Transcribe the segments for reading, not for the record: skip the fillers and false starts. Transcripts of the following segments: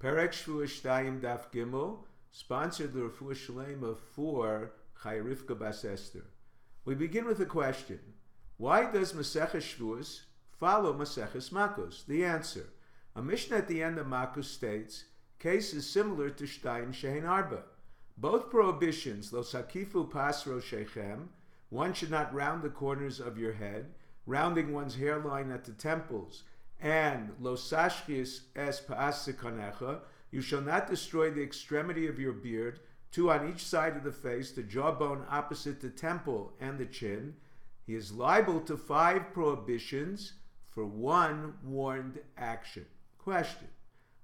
Perek Shevuos Shtayim Daf Gimel, sponsored the Refuah Shalema for Chai Rivka Bas Esther. We begin with a question. Why does Maseches Shevuos follow Maseches Makos? The answer. A Mishnah at the end of Makos states, case is similar to Shtayim Shein Arba. Both prohibitions, Lo Sakifu Pasro Shechem, one should not round the corners of your head, rounding one's hairline at the temples, and Lo Sashkis Es Pa'asikanecha, you shall not destroy the extremity of your beard, two on each side of the face, the jawbone opposite the temple and the chin. He is liable to 5 prohibitions for 1 warned action. Question.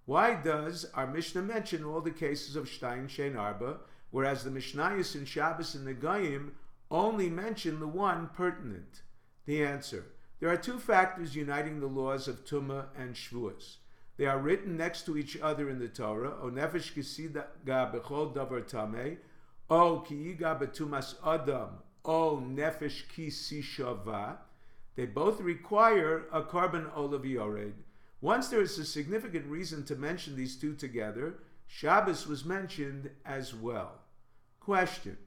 Why does our Mishnah mention all the cases of Shtayim Shein Arba, whereas the Mishnayos in Shabbos and Negayim only mention the one pertinent? The answer. There are 2 factors uniting the laws of Tumah and Shevuos. They are written next to each other in the Torah, O nefesh kisida bechol davar tameh, O ki yiga betumas adam, O nefesh kisi shava. They both require a carbon olav yored. Once there is a significant reason to mention these 2 together, Shabbos was mentioned as well. Question.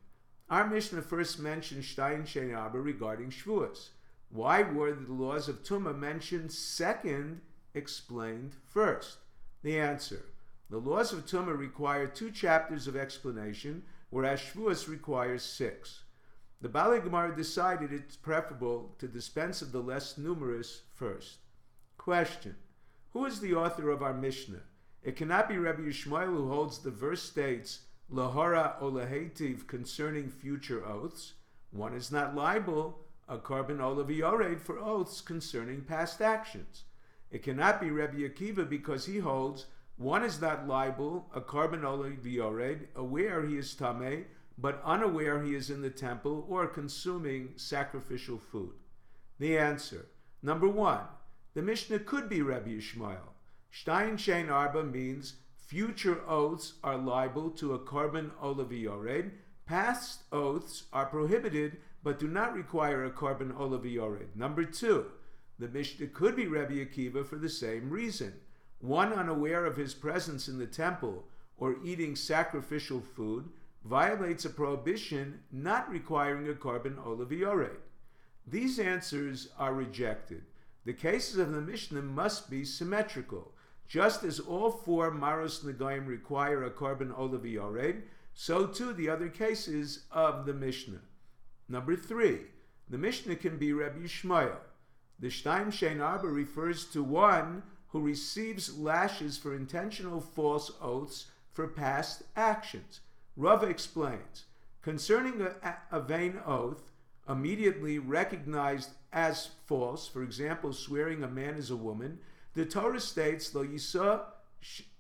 Our Mishnah first mentioned Shtayim Shein Arba regarding Shevuos. Why were the laws of Tumah mentioned second, explained first? The answer. The laws of Tumah require 2 chapters of explanation, whereas Shevuos requires 6. The Balei Gemara decided it's preferable to dispense of the less numerous first. Question. Who is the author of our Mishnah? It cannot be Rabbi Yishmael, who holds the verse states, Lahora o lahetiv, concerning future oaths. One is not liable, a carbon olav yored, for oaths concerning past actions. It cannot be Rabbi Akiva, because he holds one is not liable, a carbon olav yored, aware he is tameh, but unaware he is in the temple or consuming sacrificial food. The answer. Number 1. The Mishnah could be Rabbi Yishmael. Shtayim Shein Arba means future oaths are liable to a carbon olav yored. Past oaths are prohibited but do not require a carbon olav yored. Number 2. The Mishnah could be Rabbi Akiva for the same reason. One unaware of his presence in the temple or eating sacrificial food violates a prohibition not requiring a carbon olav yored. These answers are rejected. The cases of the Mishnah must be symmetrical. Just as all 4 Maros Negayim require a carbon olav yored, so too the other cases of the Mishnah. Number 3. The Mishnah can be Rabbi Yishmael. The Shtayim Shein Arba refers to one who receives lashes for intentional false oaths for past actions. Rava explains, concerning a vain oath, immediately recognized as false, for example, swearing a man is a woman, the Torah states, Lo yisa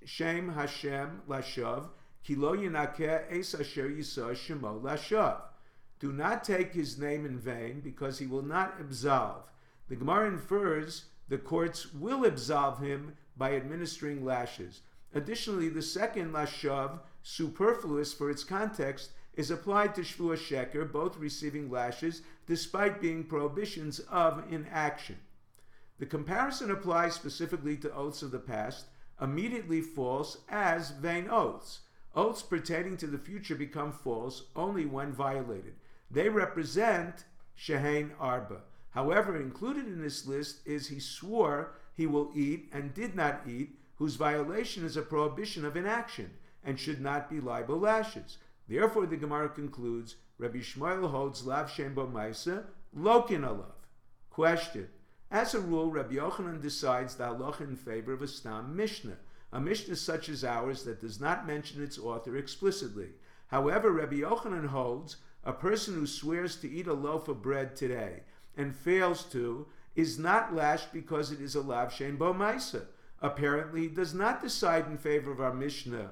shem Hashem lashav, ki lo yinakeh es asher yisa shemo lashav. Do not take his name in vain, because he will not absolve. The Gemara infers the courts will absolve him by administering lashes. Additionally, the second lashav, superfluous for its context, is applied to Shvuah Sheker, both receiving lashes, despite being prohibitions of inaction. The comparison applies specifically to oaths of the past, immediately false as vain oaths. Oaths pertaining to the future become false only when violated. They represent Shein Arba. However, included in this list is he swore he will eat and did not eat, whose violation is a prohibition of inaction and should not be liable lashes. Therefore, the Gemara concludes, Rabbi Yishmael holds lav shem bo maisa, lokin alav. Question. As a rule, Rabbi Yochanan decides the halacha in favor of a stam Mishnah, a Mishnah such as ours that does not mention its author explicitly. However, Rabbi Yochanan holds a person who swears to eat a loaf of bread today and fails to is not lashed because it is a lav shein bo maisa. Apparently, he does not decide in favor of our Mishnah,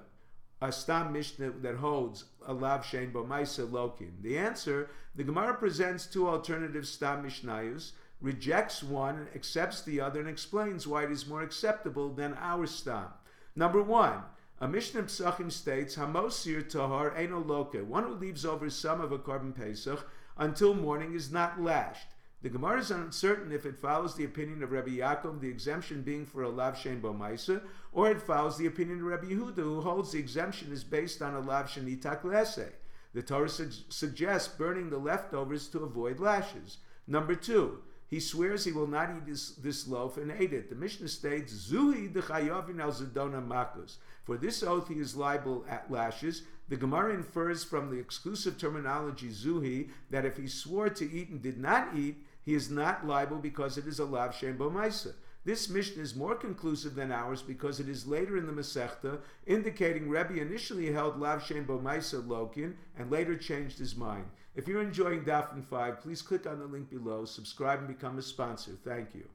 a stam Mishnah that holds a lav shein bo maisa lokin. The answer, the Gemara presents 2 alternative stam Mishnayos, rejects one, and accepts the other, and explains why it is more acceptable than our stam. Number 1, a Mishnah Psachim states, Hamosir tahar eino loke, one who leaves over some of a carbon pesach until morning is not lashed. The Gemara is uncertain if it follows the opinion of Rabbi Yaakov, the exemption being for a lav shein bo ma'isa, or it follows the opinion of Rabbi Yehuda, who holds the exemption is based on a lav shenitak l'eseh. The Torah suggests burning the leftovers to avoid lashes. Number 2, he swears he will not eat this loaf and ate it. The Mishnah states, Zuhi d'chayovin al zedona makus. For this oath he is liable at lashes. The Gemara infers from the exclusive terminology Zuhi that if he swore to eat and did not eat, he is not liable because it is a lav shein bo ma'isa. This Mishnah is more conclusive than ours because it is later in the Masechta, indicating Rebbe initially held lav shein bo ma'isa lokin and later changed his mind. If you're enjoying Daf 5, please click on the link below, subscribe and become a sponsor. Thank you.